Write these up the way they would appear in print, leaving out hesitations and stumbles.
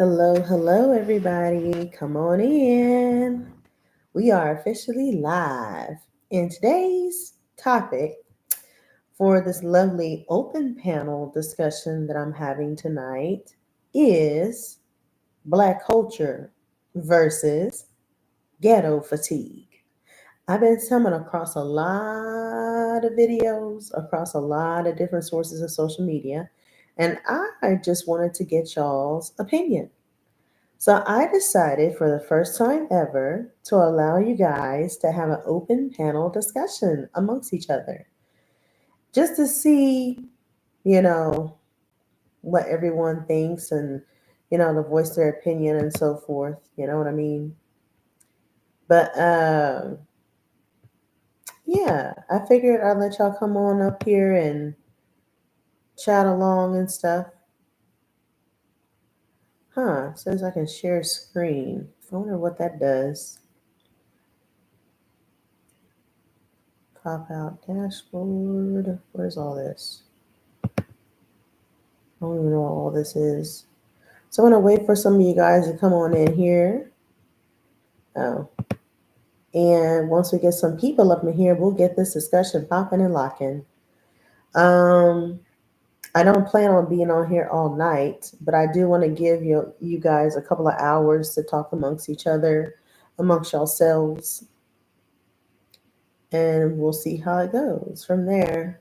Hello, hello, everybody. Come on in. We are officially live. And today's topic for this lovely open panel discussion that I'm having tonight is Black culture versus ghetto fatigue. I've been coming across a lot of videos, across a lot of different sources of social media, and I just wanted to get y'all's opinion. So I decided for the first time ever to allow you guys to have an open panel discussion amongst each other just to see, you know, what everyone thinks and, to voice their opinion and so forth. You know what I mean? But yeah, I figured I'd let y'all come on up here and chat along and stuff. Huh, says I can share screen. I wonder what that does. Pop out dashboard. Where's all this? I don't even know what all this is. So I'm gonna wait for some of you guys to come on in here. Oh, and once we get some people up in here, we'll get this discussion popping and locking. Um, I don't plan on being on here all night, but I do want to give you guys a couple of hours to talk amongst each other, amongst yourselves, and we'll see how it goes from there.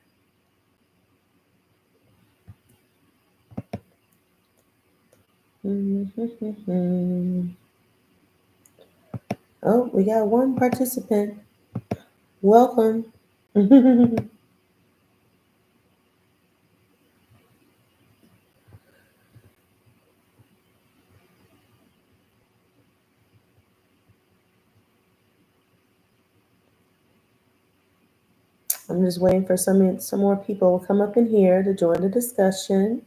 Oh, we got one participant. Welcome. I'm just waiting for some more people to come up in here to join the discussion.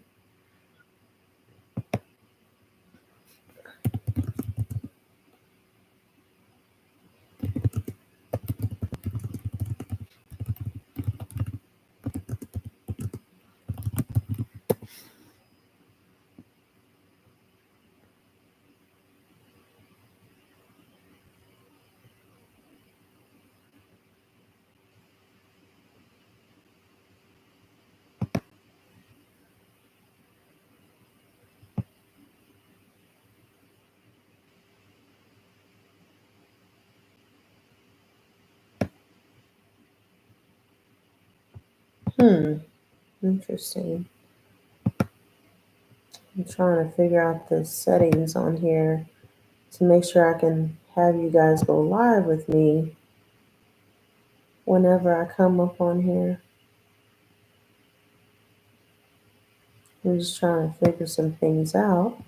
Hmm, interesting. I'm trying to figure out the settings on here to make sure I can have you guys go live with me whenever I come up on here. I'm just trying to figure some things out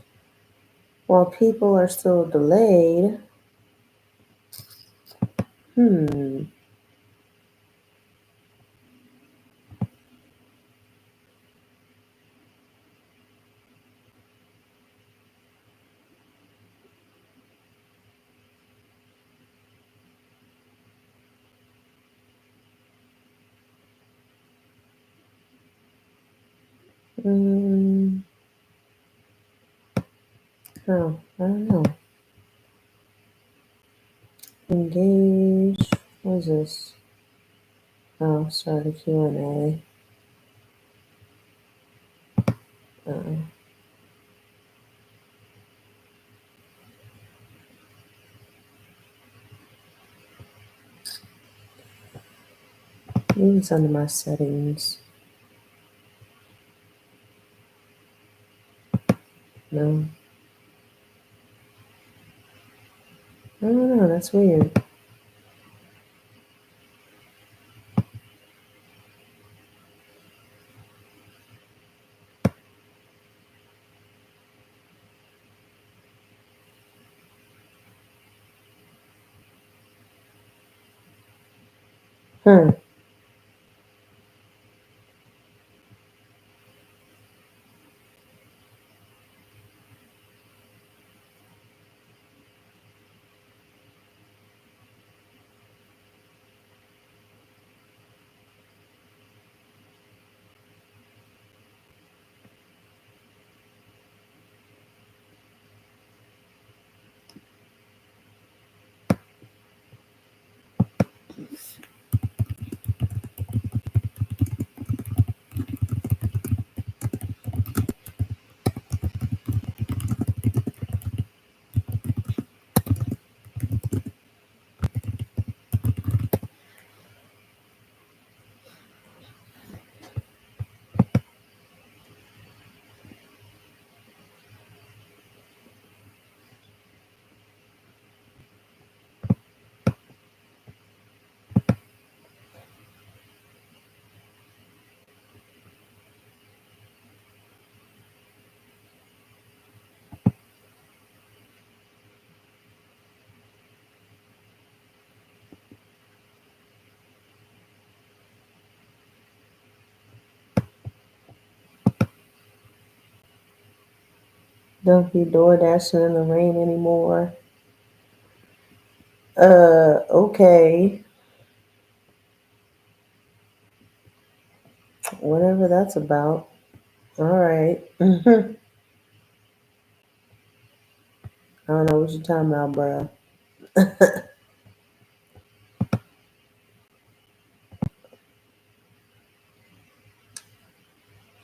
while people are still delayed. Hmm. Mm, oh, I don't know. Engage. What is this? Oh, start a Q&A. Uh, maybe it's under my settings. No. I don't know. That's weird. Huh. Don't be door dashing in the rain anymore. Okay. Whatever that's about. All right. I don't know what you're talking about, bruh.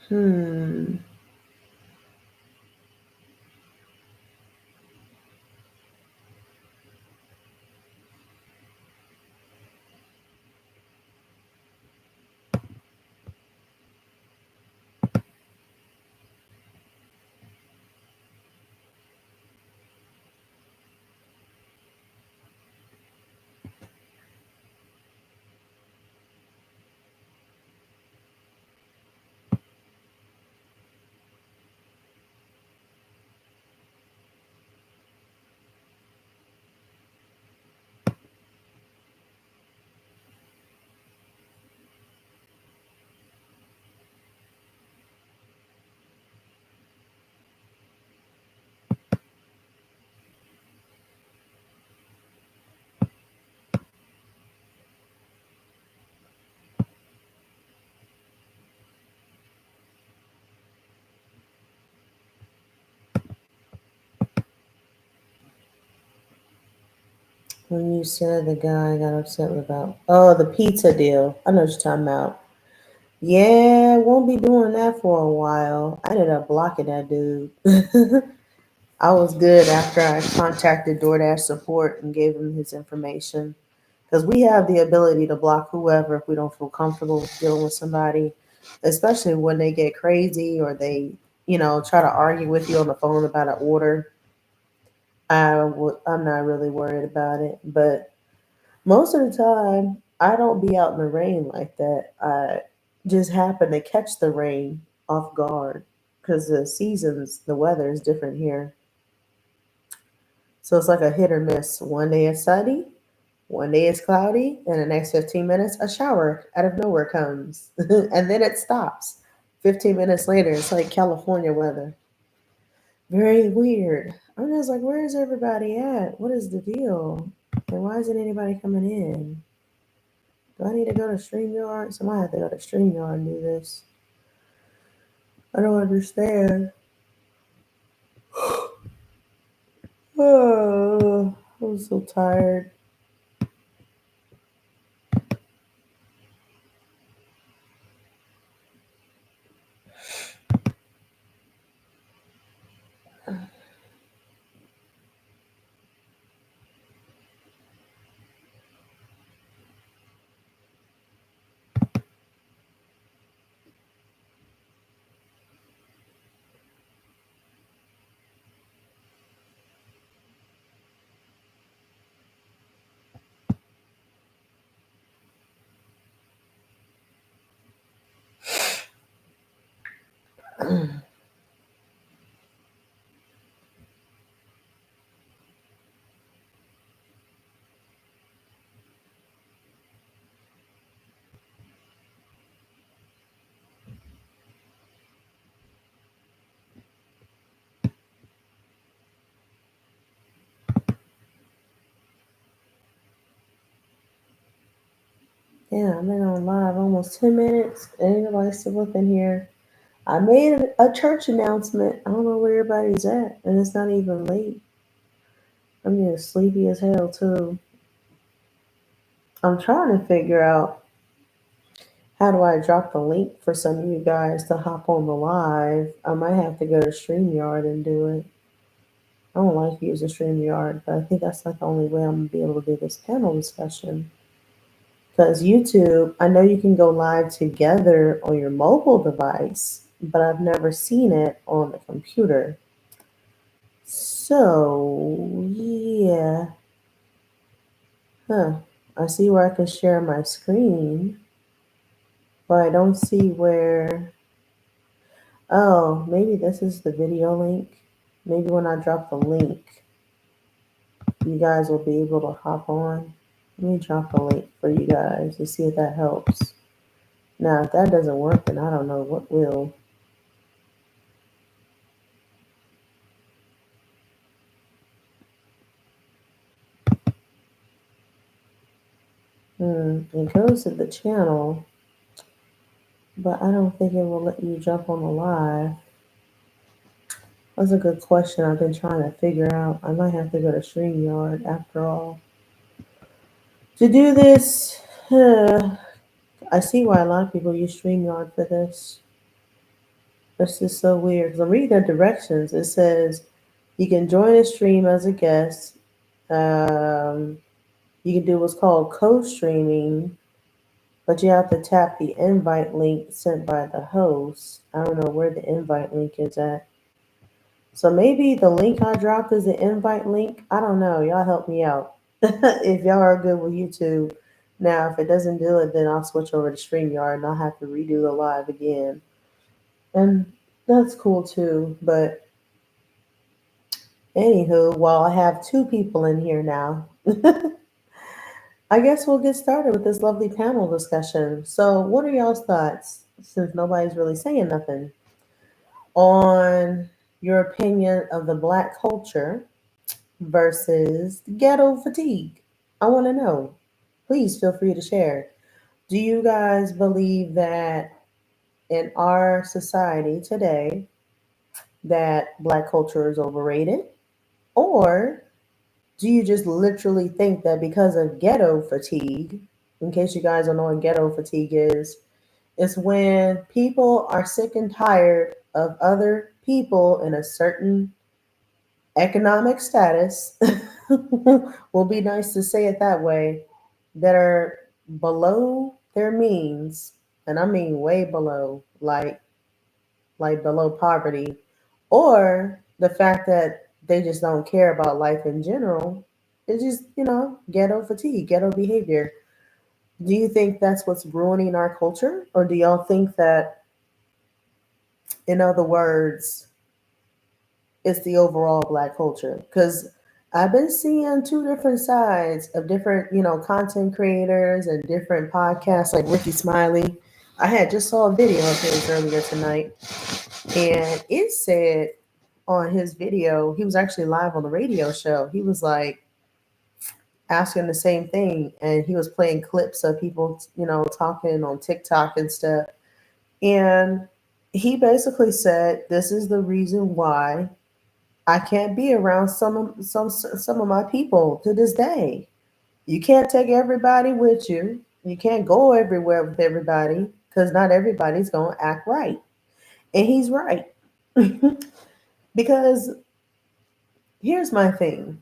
Hmm. When you said the guy got upset about, oh, the pizza deal. I know what you're talking about. Yeah, won't be doing that for a while. I ended up blocking that dude. I was good after I contacted DoorDash support and gave him his information. Because we have the ability to block whoever if we don't feel comfortable dealing with somebody, especially when they get crazy or they, try to argue with you on the phone about an order. I'm not really worried about it. But most of the time, I don't be out in the rain like that. I just happen to catch the rain off guard because the weather is different here. So it's like a hit or miss. One day it's sunny, one day it's cloudy, and the next 15 minutes, a shower out of nowhere comes. And then it stops. 15 minutes later, it's like California weather. Very weird. I'm just like, where is everybody at? What is the deal? And why isn't anybody coming in? Do I need to go to StreamYard? Somebody have to go to StreamYard and do this. I don't understand. Oh, I'm so tired. Yeah, I've been on live almost 10 minutes. Ain't nobody still up in here. I made a church announcement. I don't know where everybody's at, and it's not even late. I'm getting sleepy as hell, too. I'm trying to figure out how do I drop the link for some of you guys to hop on the live. I might have to go to StreamYard and do it. I don't like using StreamYard, but I think that's not the only way I'm going to be able to do this panel discussion. Because YouTube, I know you can go live together on your mobile device, but I've never seen it on the computer. So, yeah. Huh. I see where I can share my screen, but I don't see where. Oh, maybe this is the video link. Maybe when I drop the link, you guys will be able to hop on. Let me drop the link for you guys to see if that helps. Now, if that doesn't work, then I don't know what will. It goes to the channel, but I don't think it will let you jump on the live. That's a good question. I've been trying to figure out. I might have to go to StreamYard after all to do this. I see why a lot of people use StreamYard for this. This is so weird because I'm reading the directions. It says you can join a stream as a guest. Um, you can do what's called co-streaming, but you have to tap the invite link sent by the host. I don't know where the invite link is at. So maybe the link I dropped is the invite link. I don't know. Y'all help me out. If y'all are good with YouTube. Now, if it doesn't do it, then I'll switch over to StreamYard and I'll have to redo the live again. And that's cool too. But anywho, while I have two people in here now, I guess we'll get started with this lovely panel discussion. So, what are y'all's thoughts, since nobody's really saying nothing, on your opinion of the Black culture versus ghetto fatigue? I want to know. Please feel free to share. Do you guys believe that in our society today that Black culture is overrated? Or do you just literally think that because of ghetto fatigue, in case you guys don't know what ghetto fatigue is, it's when people are sick and tired of other people in a certain economic status, will be nice to say it that way, that are below their means, and I mean way below, like below poverty, or the fact that they just don't care about life in general. It's just, ghetto fatigue, ghetto behavior. Do you think that's what's ruining our culture? Or do y'all think that, in other words, it's the overall Black culture? Because I've been seeing two different sides of different, content creators and different podcasts like Ricky Smiley. I had just saw a video of his earlier tonight, and it said on his video, he was actually live on the radio show. He was like asking the same thing, and he was playing clips of people, talking on TikTok and stuff. And he basically said, "This is the reason why I can't be around some of my people to this day. You can't take everybody with you. You can't go everywhere with everybody because not everybody's gonna act right." And he's right. Because here's my thing.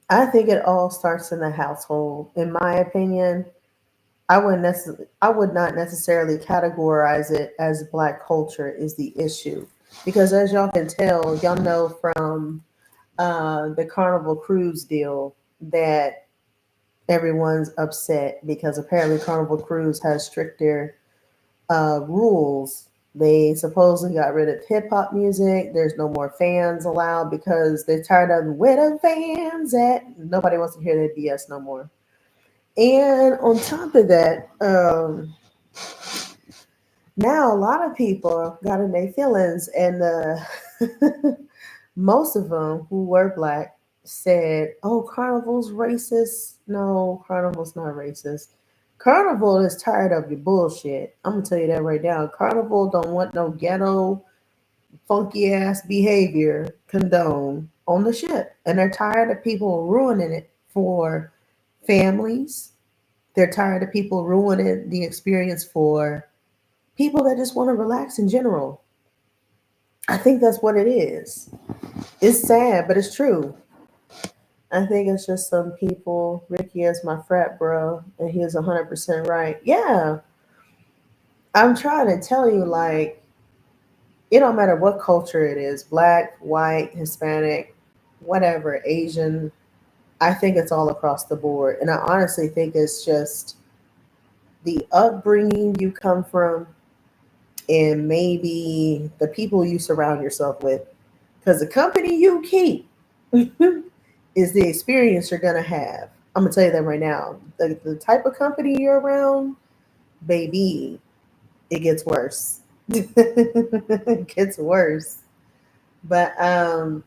I think it all starts in the household. In my opinion, I would not necessarily categorize it as Black culture is the issue, because as y'all can tell, y'all know from the Carnival Cruise deal that everyone's upset because apparently Carnival Cruise has stricter rules. They supposedly got rid of hip hop music. There's no more fans allowed because they're tired of where the fans at. Nobody wants to hear that BS no more. And on top of that, now a lot of people got in their feelings, and most of them who were Black said, "Oh, Carnival's racist." No, Carnival's not racist. Carnival is tired of your bullshit. I'm gonna tell you that right now. Carnival don't want no ghetto, funky ass behavior condoned on the ship, and they're tired of people ruining it for families. They're tired of people ruining the experience for people that just want to relax in general. I think that's what it is. It's sad, but it's true. I think it's just some people. Ricky is my frat bro, and he is 100% right. Yeah, I'm trying to tell you, like, it don't matter what culture it is, Black, white, Hispanic, whatever, Asian. I think it's all across the board. And I honestly think it's just the upbringing you come from and maybe the people you surround yourself with. Because the company you keep is the experience you're going to have. I'm going to tell you that right now. The type of company you're around, baby, it gets worse. It gets worse. But I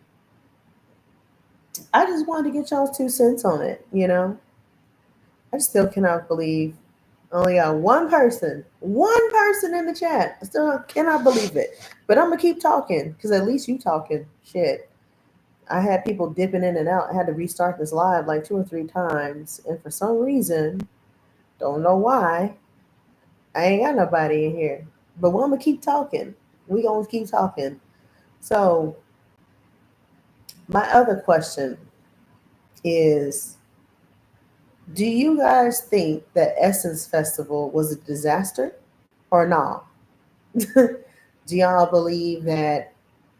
just wanted to get y'all's 2 cents on it, you know? I still cannot believe I only got one person in the chat. I still cannot believe it. But I'm gonna keep talking because at least you talking. Shit. I had people dipping in and out. I had to restart this live like 2 or 3 times, and for some reason, don't know why, I ain't got nobody in here. But I'm gonna keep talking. We gonna keep talking. So my other question is, do you guys think that Essence Festival was a disaster or not? Do y'all believe that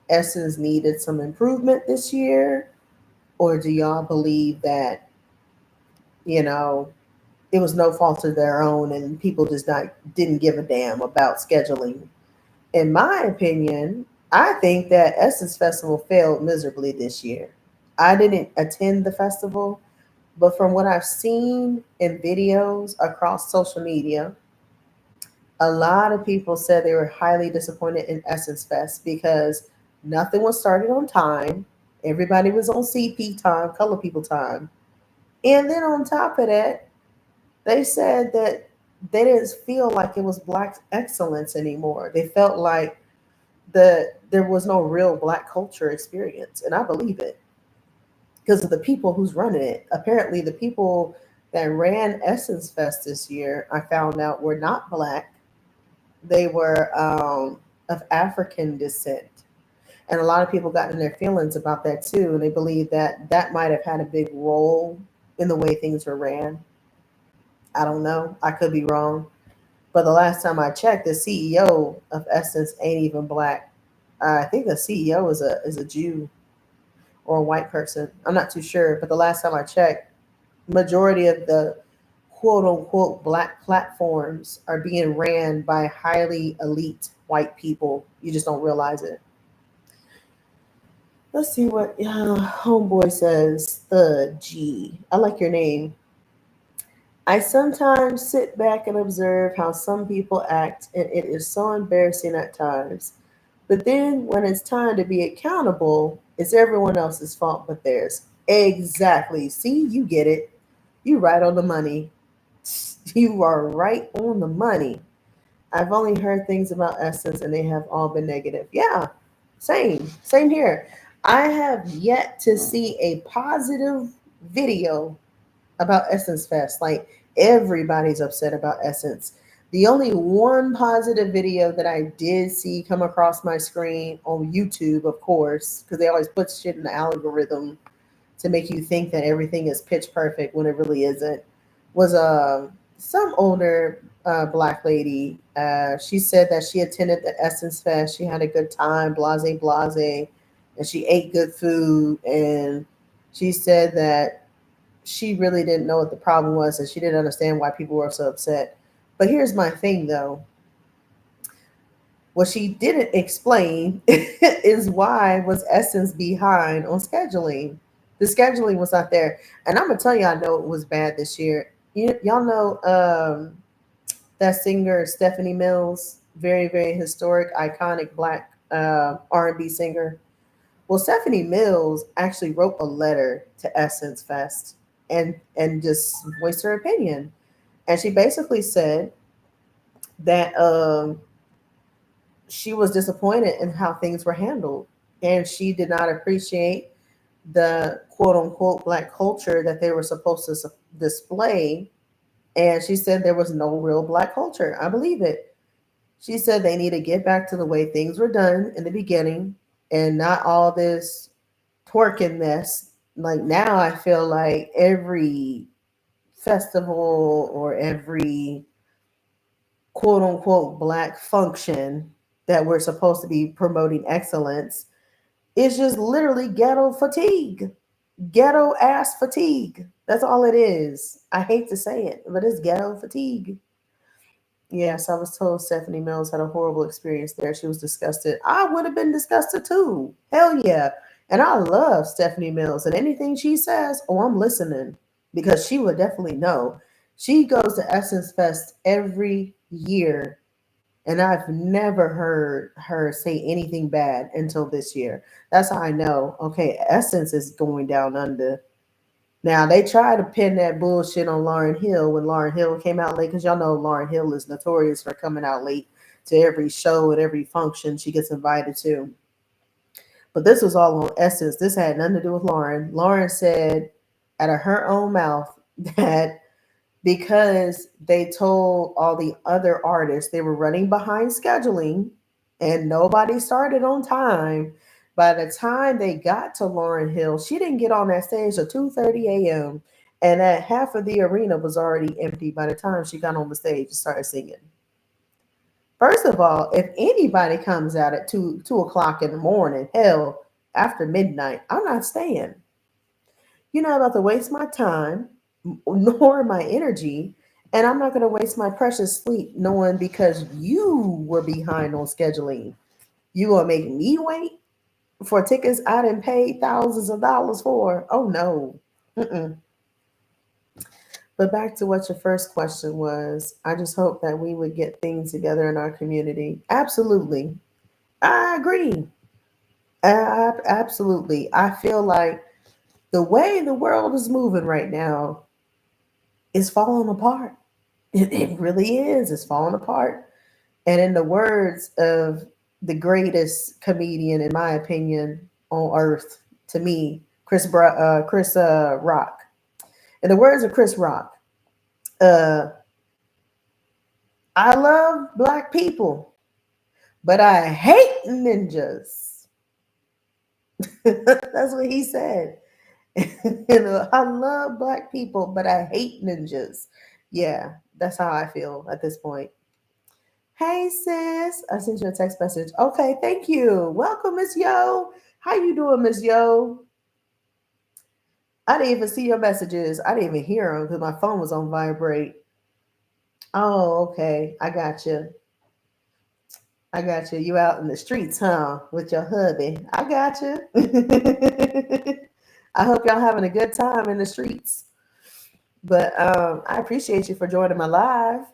Essence needed some improvement this year? Or do y'all believe that, you know, it was no fault of their own and people just didn't give a damn about scheduling? In my opinion, I think that Essence Festival failed miserably this year. I didn't attend the festival, but from what I've seen in videos across social media, a lot of people said they were highly disappointed in Essence Fest because nothing was started on time. Everybody was on CP time, color people time. And then on top of that, they said that they didn't feel like it was Black excellence anymore. They felt like there was no real Black culture experience. And I believe it because of the people who's running it. Apparently, the people that ran Essence Fest this year, I found out, were not Black. They were of African descent. And a lot of people got in their feelings about that too. And they believe that that might have had a big role in the way things were ran. I don't know. I could be wrong. But the last time I checked, the CEO of Essence ain't even Black. I think the CEO is a Jew or a white person. I'm not too sure. But the last time I checked, majority of the quote unquote Black platforms are being ran by highly elite white people. You just don't realize it. Let's see what Homeboy says. The G. I like your name. I sometimes sit back and observe how some people act, and it is so embarrassing at times. But then when it's time to be accountable, it's everyone else's fault but theirs. Exactly. See, you get it. You right on the money. You are right on the money. I've only heard things about Essence and they have all been negative. Yeah, same. Same here. I have yet to see a positive video about Essence Fest. Like everybody's upset about Essence. The only one positive video that I did see come across my screen on YouTube, of course, because they always put shit in the algorithm to make you think that everything is pitch perfect when it really isn't, was some older Black lady. She said that she attended the Essence Fest. She had a good time, blase, blase, and she ate good food. And she said that she really didn't know what the problem was and she didn't understand why people were so upset. But here's my thing though. What she didn't explain is why was Essence behind on scheduling. The scheduling was not there. And I'm gonna tell you, I know it was bad this year. Y'all know that singer Stephanie Mills, very very historic, iconic Black R&B singer. Well, Stephanie Mills actually wrote a letter to Essence Fest and just voiced her opinion. And she basically said that she was disappointed in how things were handled, and she did not appreciate the quote unquote Black culture that they were supposed to display. And she said there was no real Black culture. I believe it. She said they need to get back to the way things were done in the beginning and not all this twerking mess. Like now, I feel like every festival or every quote unquote Black function that we're supposed to be promoting excellence is just literally ghetto fatigue, ghetto ass fatigue. That's all it is. I hate to say it, but it's ghetto fatigue. Yes, I was told Stephanie Mills had a horrible experience there. She was disgusted. I would have been disgusted too. Hell yeah. And I love Stephanie Mills, and anything she says, oh, I'm listening because she would definitely know. She goes to Essence Fest every year, and I've never heard her say anything bad until this year. That's how I know, okay, Essence is going down under. Now they tried to pin that bullshit on Lauryn Hill when Lauryn Hill came out late, because y'all know Lauryn Hill is notorious for coming out late to every show and every function she gets invited to. But this was all on Essence. This had nothing to do with Lauren. Lauren said out of her own mouth that because they told all the other artists they were running behind scheduling and nobody started on time. By the time they got to Lauryn Hill, she didn't get on that stage till 2:30 a.m. And that half of the arena was already empty by the time she got on the stage and started singing. First of all, if anybody comes out at 2 o'clock in the morning, hell, after midnight, I'm not staying. You're not about to waste my time nor my energy, and I'm not going to waste my precious sleep knowing because you were behind on scheduling. You gonna make me wait for tickets I didn't pay thousands of dollars for? Oh no. Mm-mm. But back to what your first question was, I just hope that we would get things together in our community. Absolutely. I agree. Absolutely. I feel like the way the world is moving right now is falling apart. It really is. It's falling apart. And in the words of the greatest comedian, in my opinion, on earth, to me, Chris Rock. In the words of Chris Rock, uh, I love black people, but I hate ninjas. That's what he said. I love black people, but I hate ninjas. Yeah, that's how I feel at this point. Hey sis, I sent you a text message. Okay, thank you. Welcome, Miss Yo. How you doing, Miss Yo? I didn't even see your messages. I didn't even hear them because my phone was on vibrate. Oh, okay. I got you. I got you. You out in the streets, huh? With your hubby. I got you. I hope y'all having a good time in the streets. But I appreciate you for joining my live,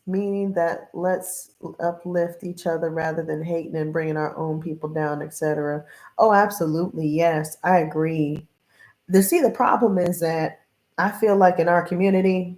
meaning that let's uplift each other rather than hating and bringing our own people down, etc. Oh, absolutely. Yes, I agree. The problem is that I feel like in our community,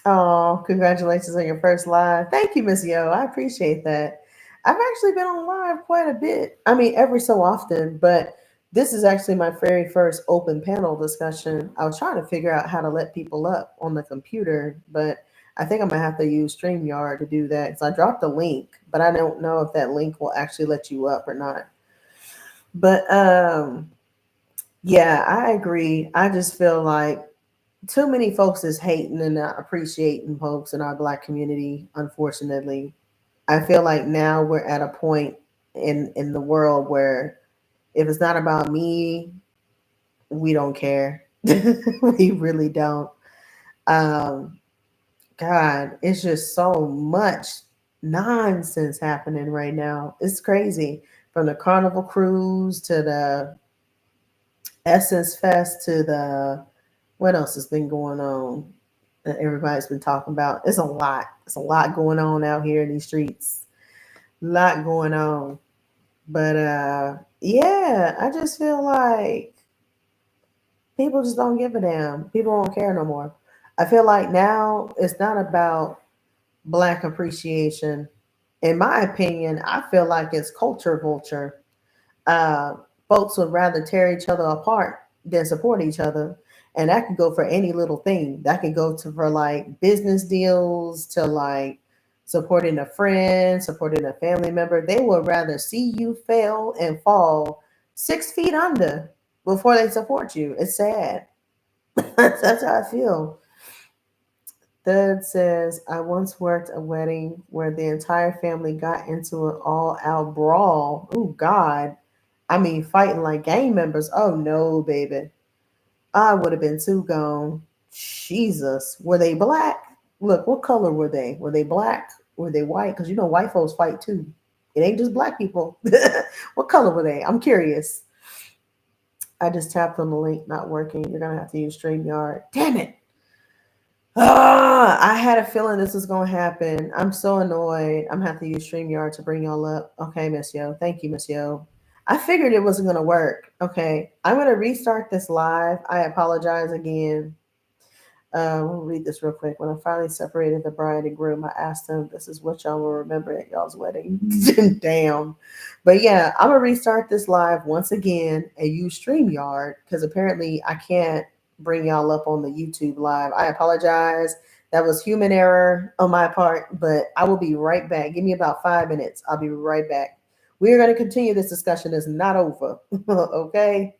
oh, congratulations on your first live. Thank you, Miss Yo. I appreciate that. I've actually been on live quite a bit. I mean, every so often, but this is actually my very first open panel discussion. I was trying to figure out how to let people up on the computer, but I think I'm gonna have to use StreamYard to do that because I dropped a link, but I don't know if that link will actually let you up or not. But yeah, I agree. I just feel like too many folks is hating and not appreciating folks in our black community, unfortunately. I feel like now we're at a point in the world where if it's not about me, we don't care. We really don't. Um, God, it's just so much nonsense happening right now. It's crazy. From the Carnival Cruise to the Essence Fest to the what else has been going on that everybody's been talking about. It's a lot. It's a lot going on out here in these streets. A lot going on. But yeah, I just feel like people just don't give a damn. People don't care no more. I feel like now it's not about black appreciation. In my opinion, I feel like it's culture vulture. uh, Folks would rather tear each other apart than support each other. And that can go for any little thing. That can go to for like business deals to like supporting a friend, supporting a family member. They would rather see you fail and fall 6 feet under before they support you. It's sad. That's how I feel. Third says, I once worked a wedding where the entire family got into an all out brawl. Oh, God. I mean, fighting like gang members. Oh, no, baby. I would have been too gone. Jesus. Were they black? Look, what color were they? Were they black? Were they white? Because you know, white folks fight too. It ain't just black people. What color were they? I'm curious. I just tapped on the link, not working. You're going to have to use StreamYard. Damn it. Ah, I had a feeling this was gonna happen. I'm so annoyed. I'm gonna have to use StreamYard to bring y'all up. Okay, Miss Yo. Thank you, Miss Yo. I figured it wasn't going to work. Okay. I'm going to restart this live. I apologize again. We'll read this real quick. When I finally separated the bride and groom, I asked them, "This is what y'all will remember at y'all's wedding." Damn. But yeah, I'm gonna restart this live once again and use StreamYard because apparently I can't bring y'all up on the YouTube live. I apologize. That was human error on my part, but I will be right back. Give me about 5 minutes. I'll be right back. We are going to continue this discussion. It's not over. Okay.